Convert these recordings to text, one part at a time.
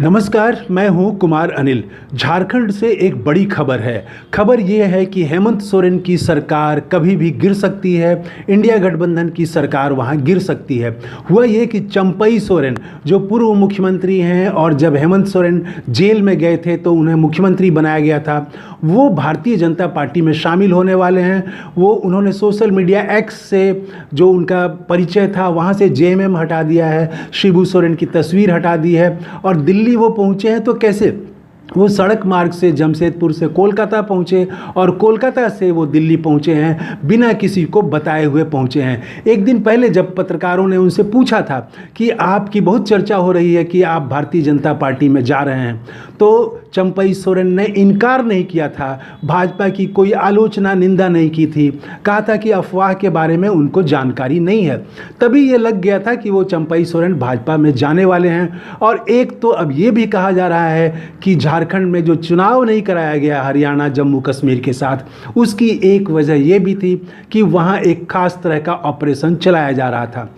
नमस्कार, मैं हूं कुमार अनिल। झारखंड से एक बड़ी खबर है। खबर ये है कि हेमंत सोरेन की सरकार कभी भी गिर सकती है। इंडिया गठबंधन की सरकार वहां गिर सकती है। हुआ ये कि चंपई सोरेन जो पूर्व मुख्यमंत्री हैं और जब हेमंत सोरेन जेल में गए थे तो उन्हें मुख्यमंत्री बनाया गया था, वो भारतीय जनता पार्टी में शामिल होने वाले हैं। उन्होंने सोशल मीडिया एक्स से जो उनका परिचय था वहाँ से जेएमएम हटा दिया है, शिबू सोरेन की तस्वीर हटा दी है और दिल्ली वो पहुंचे हैं तो कैसे? वो सड़क मार्ग से जमशेदपुर से कोलकाता पहुंचे और कोलकाता से वो दिल्ली पहुंचे हैं, बिना किसी को बताए हुए पहुंचे हैं। एक दिन पहले जब पत्रकारों ने उनसे पूछा था कि आपकी बहुत चर्चा हो रही है कि आप भारतीय जनता पार्टी में जा रहे हैं, तो चंपई सोरेन ने इनकार नहीं किया था, भाजपा की कोई आलोचना निंदा नहीं की थी, कहा था कि अफवाह के बारे में उनको जानकारी नहीं है। तभी ये लग गया था कि वो चंपई सोरेन भाजपा में जाने वाले हैं। और एक तो अब ये भी कहा जा रहा है कि झारखंड में जो चुनाव नहीं कराया गया हरियाणा जम्मू कश्मीर के साथ, उसकी एक वजह ये भी थी कि वहाँ एक खास तरह का ऑपरेशन चलाया जा रहा था।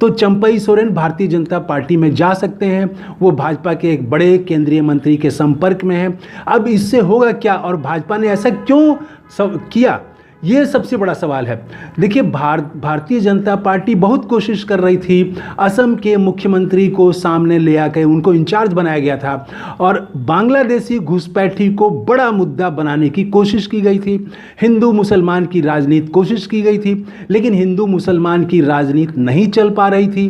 तो चंपई सोरेन भारतीय जनता पार्टी में जा सकते हैं। वो भाजपा के एक बड़े केंद्रीय मंत्री के संपर्क में हैं। अब इससे होगा क्या और भाजपा ने ऐसा क्यों किया, ये सबसे बड़ा सवाल है। देखिए, भारतीय जनता पार्टी बहुत कोशिश कर रही थी। असम के मुख्यमंत्री को सामने ले आकर उनको इंचार्ज बनाया गया था और बांग्लादेशी घुसपैठी को बड़ा मुद्दा बनाने की कोशिश की गई थी। हिंदू मुसलमान की राजनीति कोशिश की गई थी, लेकिन हिंदू मुसलमान की राजनीति नहीं चल पा रही थी।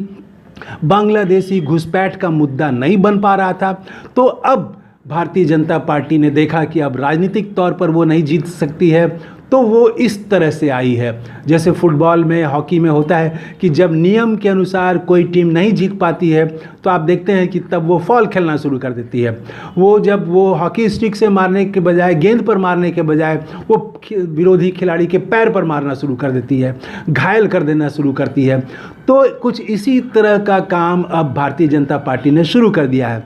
बांग्लादेशी घुसपैठ का मुद्दा नहीं बन पा रहा था। तो अब भारतीय जनता पार्टी ने देखा कि अब राजनीतिक तौर पर वो नहीं जीत सकती है, तो वो इस तरह से आई है। जैसे फुटबॉल में, हॉकी में होता है कि जब नियम के अनुसार कोई टीम नहीं जीत पाती है तो आप देखते हैं कि तब वो फॉल खेलना शुरू कर देती है। जब वो हॉकी स्टिक से मारने के बजाय, गेंद पर मारने के बजाय, वो विरोधी खिलाड़ी के पैर पर मारना शुरू कर देती है, घायल कर देना शुरू करती है। तो कुछ इसी तरह का काम अब भारतीय जनता पार्टी ने शुरू कर दिया है।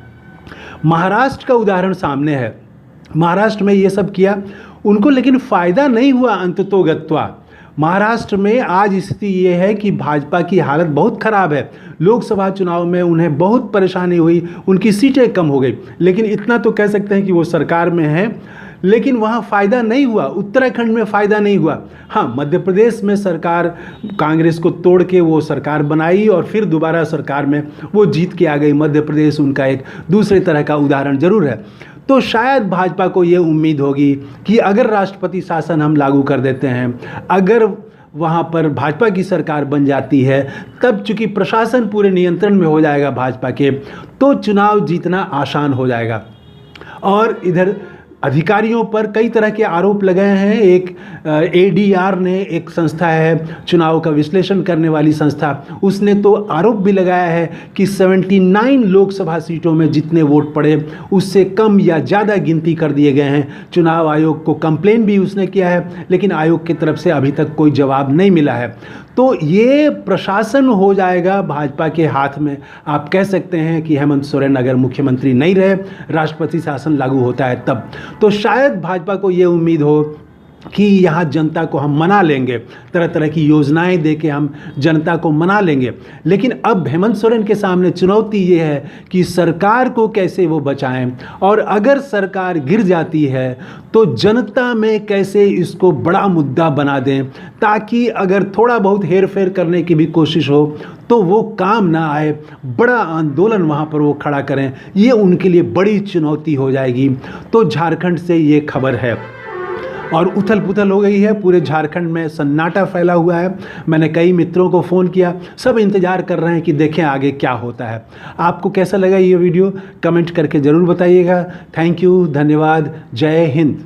महाराष्ट्र का उदाहरण सामने है। महाराष्ट्र में ये सब किया उनको, लेकिन फ़ायदा नहीं हुआ अंततोगत्वा। महाराष्ट्र में आज स्थिति ये है कि भाजपा की हालत बहुत ख़राब है। लोकसभा चुनाव में उन्हें बहुत परेशानी हुई, उनकी सीटें कम हो गई, लेकिन इतना तो कह सकते हैं कि वो सरकार में हैं, लेकिन वहाँ फ़ायदा नहीं हुआ। उत्तराखंड में फ़ायदा नहीं हुआ। हाँ, मध्य प्रदेश में सरकार कांग्रेस को तोड़ के वो सरकार बनाई और फिर दोबारा सरकार में वो जीत के आ गई। मध्य प्रदेश उनका एक दूसरे तरह का उदाहरण ज़रूर है। तो शायद भाजपा को ये उम्मीद होगी कि अगर राष्ट्रपति शासन हम लागू कर देते हैं, अगर वहाँ पर भाजपा की सरकार बन जाती है, तब चूंकि प्रशासन पूरे नियंत्रण में हो जाएगा भाजपा के, तो चुनाव जीतना आसान हो जाएगा। और इधर अधिकारियों पर कई तरह के आरोप लगाए हैं। एक ADR ने, एक संस्था है चुनाव का विश्लेषण करने वाली संस्था, उसने तो आरोप भी लगाया है कि 79 लोकसभा सीटों में जितने वोट पड़े उससे कम या ज़्यादा गिनती कर दिए गए हैं। चुनाव आयोग को कंप्लेन भी उसने किया है, लेकिन आयोग की तरफ से अभी तक कोई जवाब नहीं मिला है। तो ये प्रशासन हो जाएगा भाजपा के हाथ में। आप कह सकते हैं कि हेमंत सोरेन अगर मुख्यमंत्री नहीं रहे, राष्ट्रपति शासन लागू होता है तब, तो शायद भाजपा को ये उम्मीद हो कि यहाँ जनता को हम मना लेंगे, तरह तरह की योजनाएं देके हम जनता को मना लेंगे। लेकिन अब हेमंत सोरेन के सामने चुनौती ये है कि सरकार को कैसे वो बचाएं, और अगर सरकार गिर जाती है तो जनता में कैसे इसको बड़ा मुद्दा बना दें, ताकि अगर थोड़ा बहुत हेर फेर करने की भी कोशिश हो तो वो काम ना आए, बड़ा आंदोलन वहाँ पर वो खड़ा करें। ये उनके लिए बड़ी चुनौती हो जाएगी। तो झारखंड से ये खबर है और उथल पुथल हो गई है। पूरे झारखंड में सन्नाटा फैला हुआ है। मैंने कई मित्रों को फ़ोन किया, सब इंतज़ार कर रहे हैं कि देखें आगे क्या होता है। आपको कैसा लगा ये वीडियो, कमेंट करके ज़रूर बताइएगा। थैंक यू, धन्यवाद, जय हिंद।